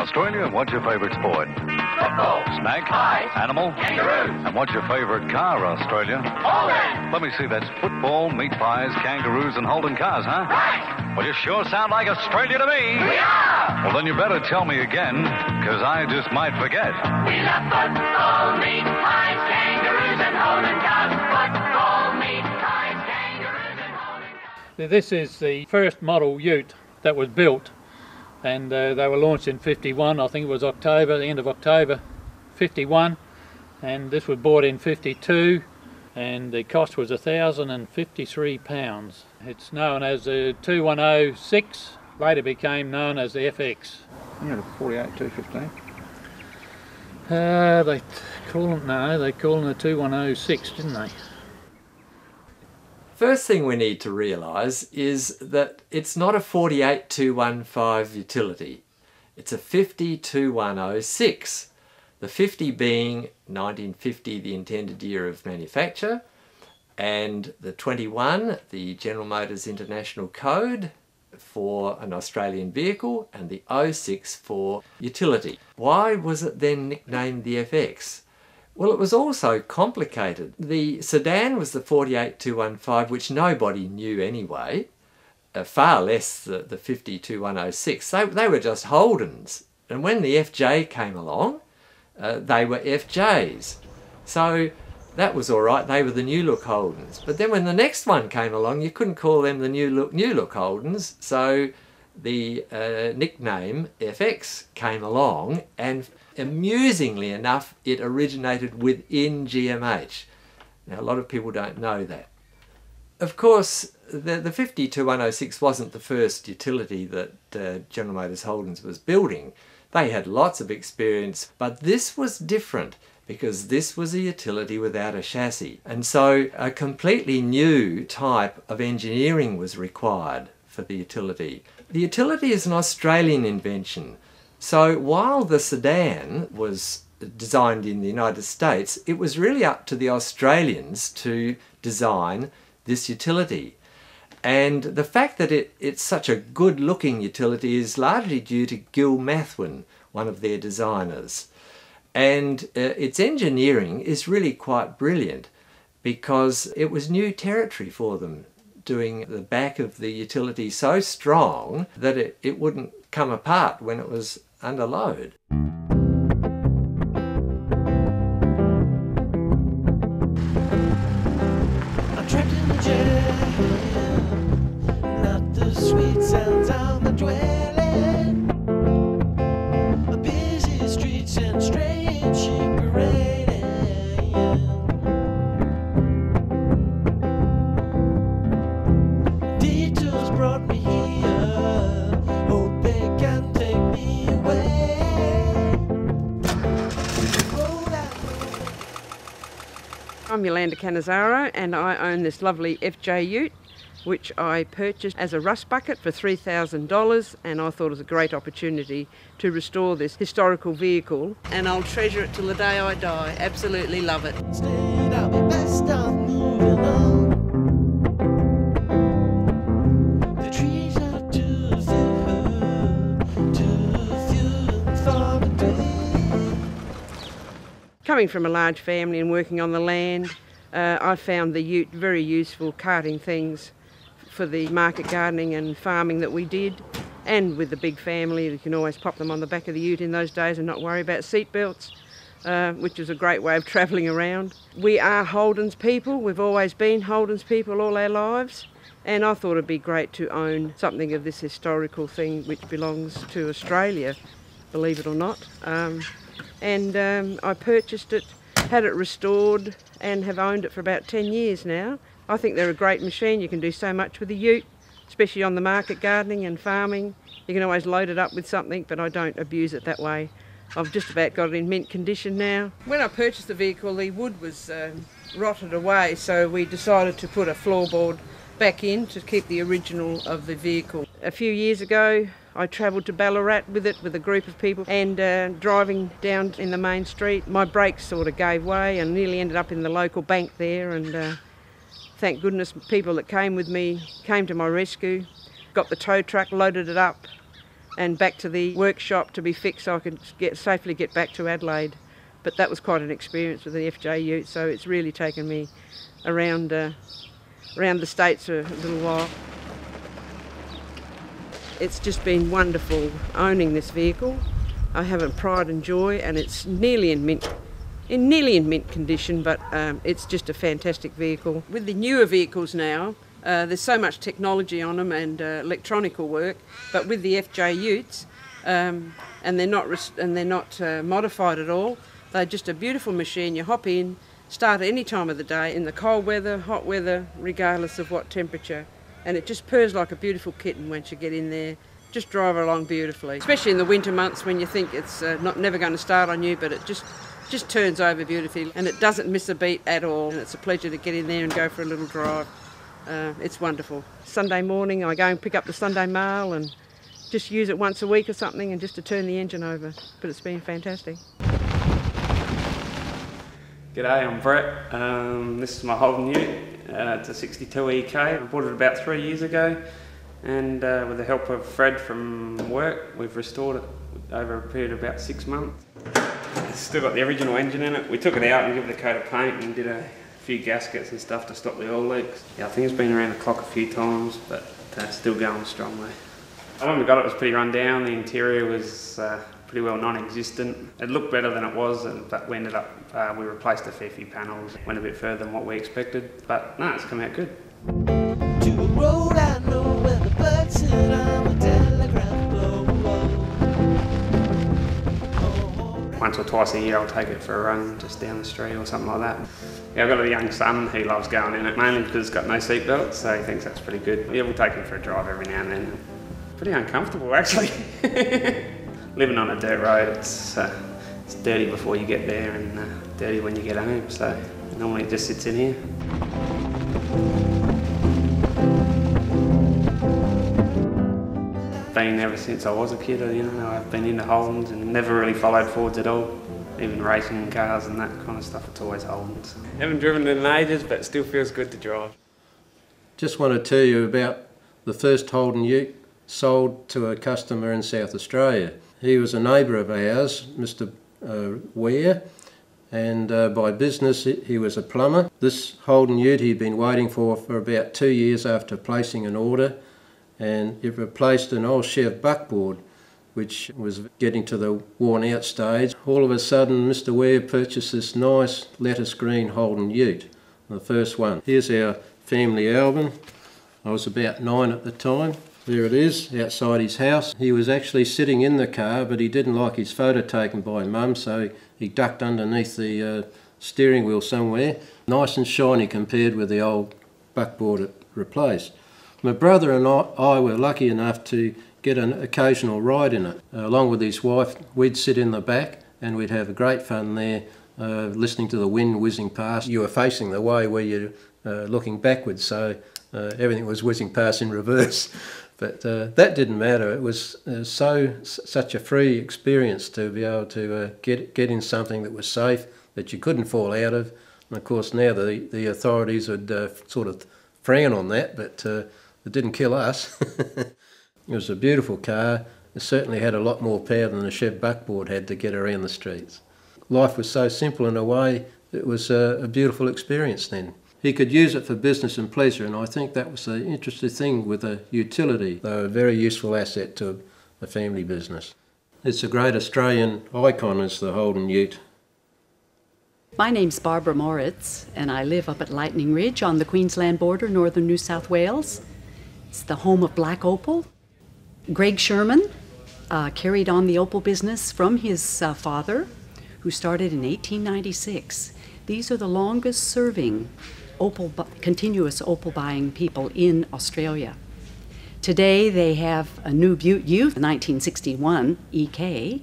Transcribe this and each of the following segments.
Australia, what's your favourite sport? Football. Snack? Pies. Animal? Kangaroos. And what's your favourite car, Australia? Holden. Let me see, that's football, meat pies, kangaroos, and Holden cars, huh? Right. Well, you sure sound like Australia to me. We are. Well, then you better tell me again, because I just might forget. We love football, meat pies, kangaroos, and Holden cars. Football, meat pies, kangaroos, and Holden cars. This is the first model Ute that was built, and they were launched in 51. I think it was October, the end of October 51, and this was bought in 52, and the cost was £1,053. It's known as the 2106, later became known as the FX. You had a 48 215. They call them the 2106, didn't they? First thing we need to realise is that it's not a 48215 utility. It's a 52106. The 50 being 1950, the intended year of manufacture, and the 21, the General Motors International Code for an Australian vehicle, and the 06 for utility. Why was it then nicknamed the FX? Well, it was also complicated. The sedan was the 48215, which nobody knew anyway, far less the 52106. They were just Holdens. And when the FJ came along, they were FJs. So that was all right. They were the new look Holdens. But then when the next one came along, you couldn't call them the new look Holdens. So the nickname FX came along, and amusingly enough, it originated within GMH. Now, a lot of people don't know that. Of course, the 52106 wasn't the first utility that General Motors Holdens was building. They had lots of experience, but this was different because this was a utility without a chassis. And so a completely new type of engineering was required for the utility. The utility is an Australian invention. So while the sedan was designed in the United States, it was really up to the Australians to design this utility. And the fact that it's such a good-looking utility is largely due to Gil Mathwin, one of their designers. And its engineering is really quite brilliant because it was new territory for them, doing the back of the utility so strong that it wouldn't come apart when it was under load. I'm trapped in the jam, not the sweet sounds of the dwelling. Busy streets and strange sheep parading. Detours brought me here, hope they can take me away. I'm Yolanda Cannizzaro, and I own this lovely FJ Ute, which I purchased as a rust bucket for $3,000, and I thought it was a great opportunity to restore this historical vehicle, and I'll treasure it till the day I die. Absolutely love it. Instead, I'll be best off moving on. The trees are too few and far between. Coming from a large family and working on the land, I found the Ute very useful carting things for the market gardening and farming that we did, and with the big family you can always pop them on the back of the Ute in those days and not worry about seat belts, which is a great way of travelling around. We are Holden's people. We've always been Holden's people all our lives, and I thought it'd be great to own something of this historical thing which belongs to Australia, believe it or not. I purchased it, had it restored, and have owned it for about 10 years now. I think they're a great machine. You can do so much with a Ute, especially on the market gardening and farming. You can always load it up with something, but I don't abuse it that way. I've just about got it in mint condition now. When I purchased the vehicle, the wood was rotted away, so we decided to put a floorboard back in to keep the original of the vehicle. A few years ago, I travelled to Ballarat with it with a group of people, and driving down in the main street, my brakes sort of gave way and nearly ended up in the local bank there, and thank goodness people that came with me came to my rescue, got the tow truck, loaded it up, and back to the workshop to be fixed so I could safely get back to Adelaide. But that was quite an experience with the FJ Ute, so it's really taken me around the States for a little while. It's just been wonderful owning this vehicle. I have a pride and joy, and it's nearly in mint condition, but it's just a fantastic vehicle. With the newer vehicles now, there's so much technology on them and electronical work, but with the FJ Utes, and they're not modified at all. They're just a beautiful machine. You hop in, start at any time of the day, in the cold weather, hot weather, regardless of what temperature. And it just purrs like a beautiful kitten once you get in there. Just drive along beautifully. Especially in the winter months when you think it's never going to start on you, but it just turns over beautifully. And it doesn't miss a beat at all. And it's a pleasure to get in there and go for a little drive. It's wonderful. Sunday morning I go and pick up the Sunday mail and just use it once a week or something, and just to turn the engine over. But it's been fantastic. G'day, I'm Brett. This is my Holden Ute. It's a 62 EK. I bought it about 3 years ago, and with the help of Fred from work, we've restored it over a period of about 6 months. It's still got the original engine in it. We took it out and gave it a coat of paint and did a few gaskets and stuff to stop the oil leaks. Yeah, I think it's been around the clock a few times, but still going strongly. When we got it, it was pretty run down. The interior was pretty well non-existent. It looked better than it was, but we ended up, we replaced a fair few panels, went a bit further than what we expected, but no, it's come out good. To a road I know where the birds sit on a telegraph pole. Once or twice a year I'll take it for a run just down the street or something like that. Yeah, I've got a young son who loves going in it, mainly because it's got no seatbelt, so he thinks that's pretty good. Yeah, we'll take him for a drive every now and then. Pretty uncomfortable actually. Living on a dirt road, it's dirty before you get there and dirty when you get home, so normally it just sits in here. Been ever since I was a kid, you know, I've been into Holdens and never really followed Fords at all. Even racing cars and that kind of stuff, it's always Holdens. Haven't driven it in ages, but it still feels good to drive. Just want to tell you about the first Holden Ute sold to a customer in South Australia. He was a neighbour of ours, Mr. Ware, and by business he was a plumber. This Holden Ute he'd been waiting for about 2 years after placing an order, and it replaced an old Chev buckboard which was getting to the worn out stage. All of a sudden Mr. Ware purchased this nice lattice green Holden Ute, the first one. Here's our family album. I was about 9 at the time. There it is, outside his house. He was actually sitting in the car, but he didn't like his photo taken by Mum, so he ducked underneath the steering wheel somewhere. Nice and shiny compared with the old buckboard it replaced. My brother and I were lucky enough to get an occasional ride in it. Along with his wife, we'd sit in the back and we'd have a great fun there, listening to the wind whizzing past. You were facing the way where you're looking backwards, so everything was whizzing past in reverse. But that didn't matter. It was such a free experience to be able to get in something that was safe, that you couldn't fall out of. And of course now the authorities would sort of frown on that, but it didn't kill us. It was a beautiful car. It certainly had a lot more power than the Chev buckboard had to get around the streets. Life was so simple in a way, it was a beautiful experience then. He could use it for business and pleasure, and I think that was the interesting thing with the utility. They were a very useful asset to a family business. It's a great Australian icon, is the Holden Ute. My name's Barbara Moritz, and I live up at Lightning Ridge on the Queensland border, northern New South Wales. It's the home of Black Opal. Greg Sherman carried on the opal business from his father, who started in 1896. These are the longest serving continuous opal buying people in Australia. Today they have a new Butte Ute, a 1961 EK,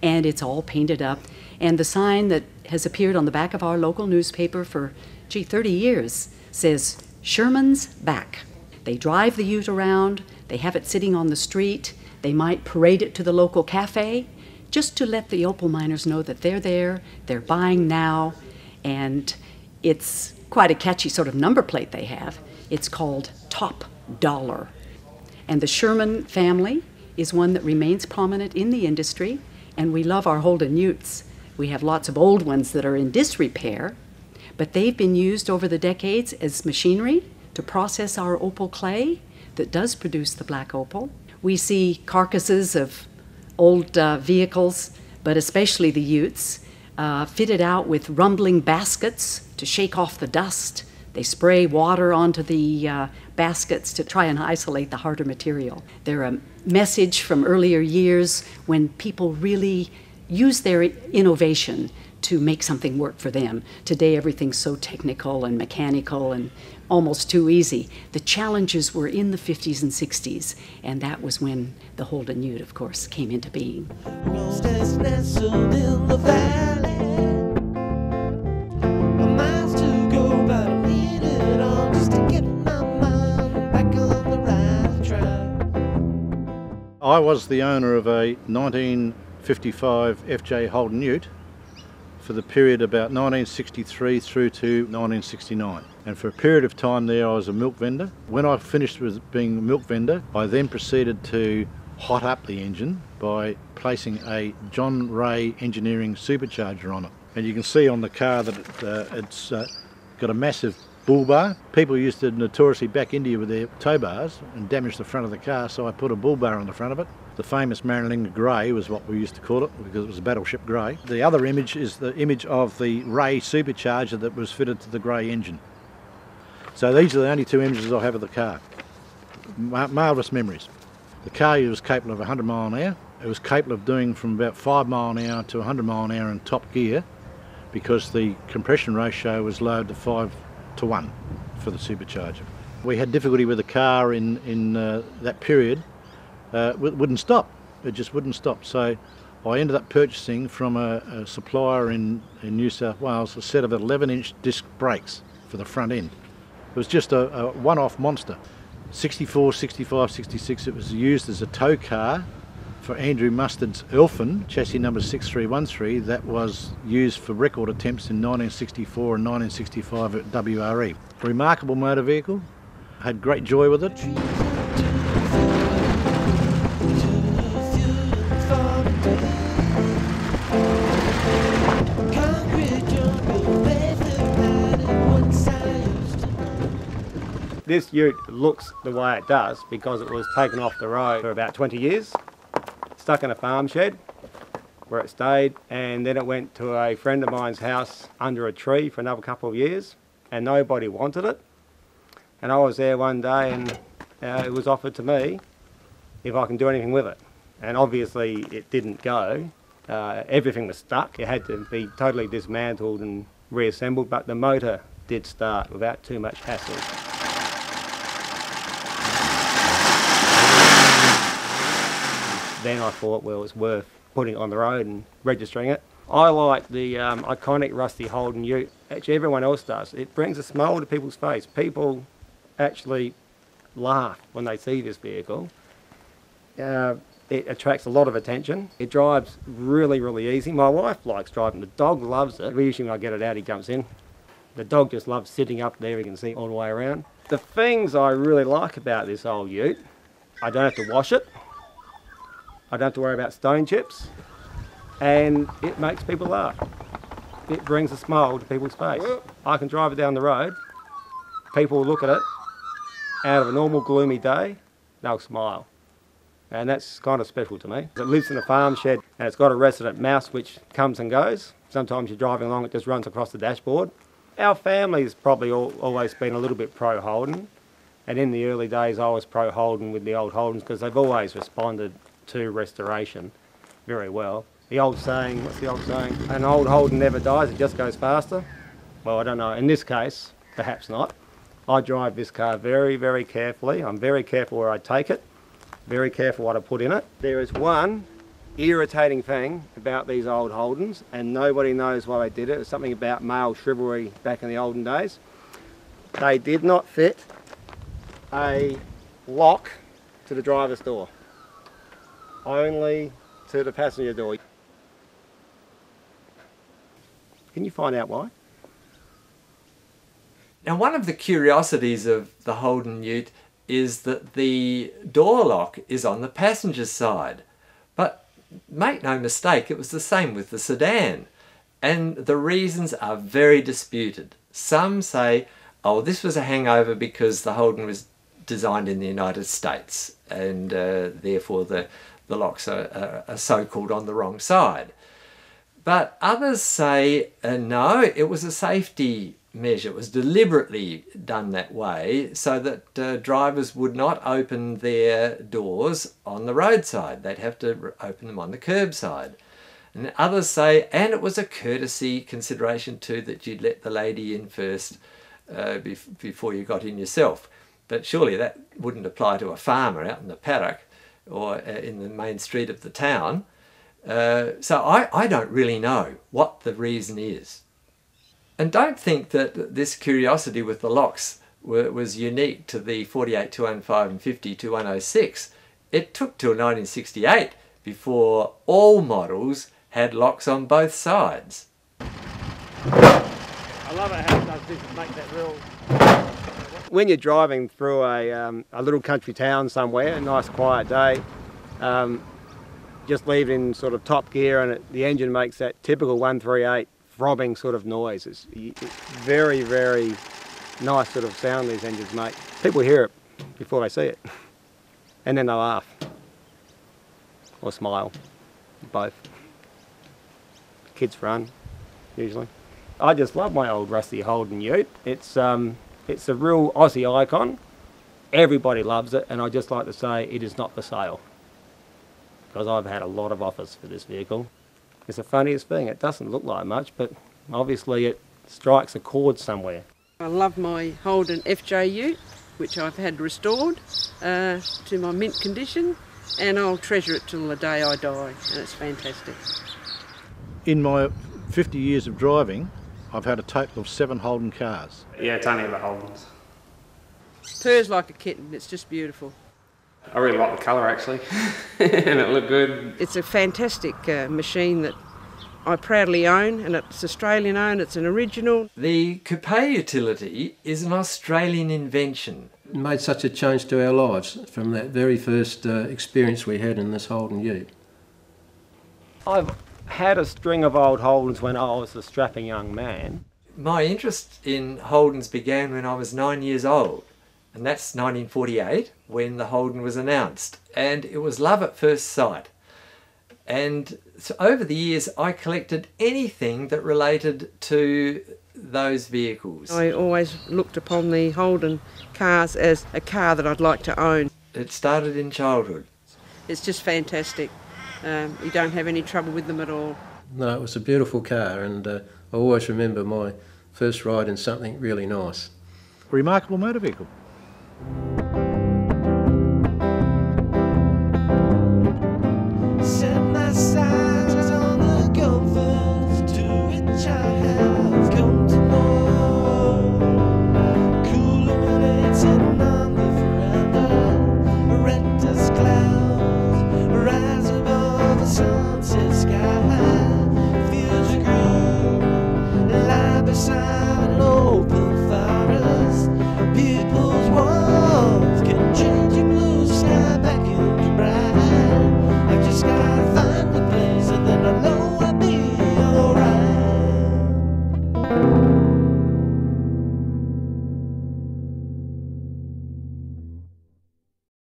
and it's all painted up. And the sign that has appeared on the back of our local newspaper for, 30 years says, Sherman's back. They drive the Ute around, they have it sitting on the street, they might parade it to the local cafe, just to let the opal miners know that they're there, they're buying now, and it's quite a catchy sort of number plate they have. It's called Top Dollar. And the Sherman family is one that remains prominent in the industry, and we love our Holden Utes. We have lots of old ones that are in disrepair, but they've been used over the decades as machinery to process our opal clay that does produce the black opal. We see carcasses of old vehicles, but especially the Utes, fitted out with rumbling baskets to shake off the dust. They spray water onto the baskets to try and isolate the harder material. They're a message from earlier years when people really use their innovation to make something work for them. Today everything's so technical and mechanical and almost too easy. The challenges were in the 50s and 60s, and that was when the Holden Ute, of course, came into being. Roasters nestled in the valley. Miles to go, but I need it all just to get my mind back on the right track. I was the owner of a 1955 FJ Holden Ute for the period about 1963 through to 1969. And for a period of time there I was a milk vendor. When I finished with being a milk vendor, I then proceeded to hot up the engine by placing a John Ray Engineering supercharger on it. And you can see on the car that it's got a massive bull bar. People used to notoriously back into you with their tow bars and damage the front of the car, so I put a bull bar on the front of it. The famous Marilinga Grey was what we used to call it because it was a battleship grey. The other image is the image of the Ray supercharger that was fitted to the grey engine. So these are the only two images I have of the car. Marvellous memories. The car was capable of 100 mile an hour. It was capable of doing from about 5 mile an hour to 100 mile an hour in top gear because the compression ratio was lowered to 5 to 1 for the supercharger. We had difficulty with the car in that period. It wouldn't stop. It just wouldn't stop. So I ended up purchasing from a supplier in New South Wales a set of 11-inch disc brakes for the front end. It was just a one-off monster. 64, 65, 66, it was used as a tow car for Andrew Mustard's Elfin, chassis number 6313, that was used for record attempts in 1964 and 1965 at WRE. Remarkable motor vehicle, had great joy with it. This ute looks the way it does because it was taken off the road for about 20 years, stuck in a farm shed where it stayed, and then it went to a friend of mine's house under a tree for another couple of years, and nobody wanted it. And I was there one day and it was offered to me if I can do anything with it. And obviously it didn't go. Everything was stuck. It had to be totally dismantled and reassembled, but the motor did start without too much hassle. Then I thought, well, it's worth putting it on the road and registering it. I like the iconic rusty Holden Ute. Actually, everyone else does. It brings a smile to people's face. People actually laugh when they see this vehicle. It attracts a lot of attention. It drives really, really easy. My wife likes driving. The dog loves it. Usually when I get it out, he jumps in. The dog just loves sitting up there. You can see all the way around. The things I really like about this old Ute, I don't have to wash it. I don't have to worry about stone chips, and it makes people laugh. It brings a smile to people's face. I can drive it down the road, people will look at it, out of a normal gloomy day, they'll smile. And that's kind of special to me. It lives in a farm shed and it's got a resident mouse which comes and goes. Sometimes you're driving along, it just runs across the dashboard. Our family's probably always been a little bit pro-Holden, and in the early days I was pro-Holden with the old Holdens because they've always responded to restoration very well. The old saying, what's the old saying? An old Holden never dies, it just goes faster. Well, I don't know. In this case, perhaps not. I drive this car very, very carefully. I'm very careful where I take it, very careful what I put in it. There is one irritating thing about these old Holdens, and nobody knows why they did it. It's something about male chivalry back in the olden days. They did not fit a lock to the driver's door. Only to the passenger door. Can you find out why? Now, one of the curiosities of the Holden Ute is that the door lock is on the passenger side. But make no mistake, it was the same with the sedan. And the reasons are very disputed. Some say, oh, this was a hangover because the Holden was designed in the United States and therefore the locks are so-called on the wrong side. But others say, no, it was a safety measure. It was deliberately done that way so that drivers would not open their doors on the roadside. They'd have to open them on the curbside. And others say, and it was a courtesy consideration too, that you'd let the lady in first before you got in yourself. But surely that wouldn't apply to a farmer out in the paddock or in the main street of the town. So I don't really know what the reason is. And don't think that this curiosity with the locks was unique to the 48-215 and 50-106. It took till 1968 before all models had locks on both sides. I love it how it does this, make that real... When you're driving through a little country town somewhere, a nice quiet day, just leave it in sort of top gear and the engine makes that typical 138 throbbing sort of noise. It's very, very nice sort of sound these engines make. People hear it before they see it, and then they laugh or smile, both. Kids run, usually. I just love my old rusty Holden Ute. It's a real Aussie icon. Everybody loves it, and I just like to say it is not for sale, because I've had a lot of offers for this vehicle. It's the funniest thing. It doesn't look like much, but obviously it strikes a chord somewhere. I love my Holden FJ Ute, which I've had restored to my mint condition, and I'll treasure it till the day I die, and it's fantastic. In my 50 years of driving, I've had a total of 7 Holden cars. Yeah, it's only about Holdens. Purrs like a kitten, it's just beautiful. I really like the colour actually, and it looked good. It's a fantastic machine that I proudly own, and it's Australian owned, it's an original. The coupe utility is an Australian invention. It made such a change to our lives from that very first experience we had in this Holden Ute. I've had a string of old Holdens when I was a strapping young man. My interest in Holdens began when I was 9 years old, and that's 1948 when the Holden was announced, and it was love at first sight. And so over the years I collected anything that related to those vehicles. I always looked upon the Holden cars as a car that I'd like to own. It started in childhood. It's just fantastic. You don't have any trouble with them at all. No, it was a beautiful car, and I always remember my first ride in something really nice. Remarkable motor vehicle.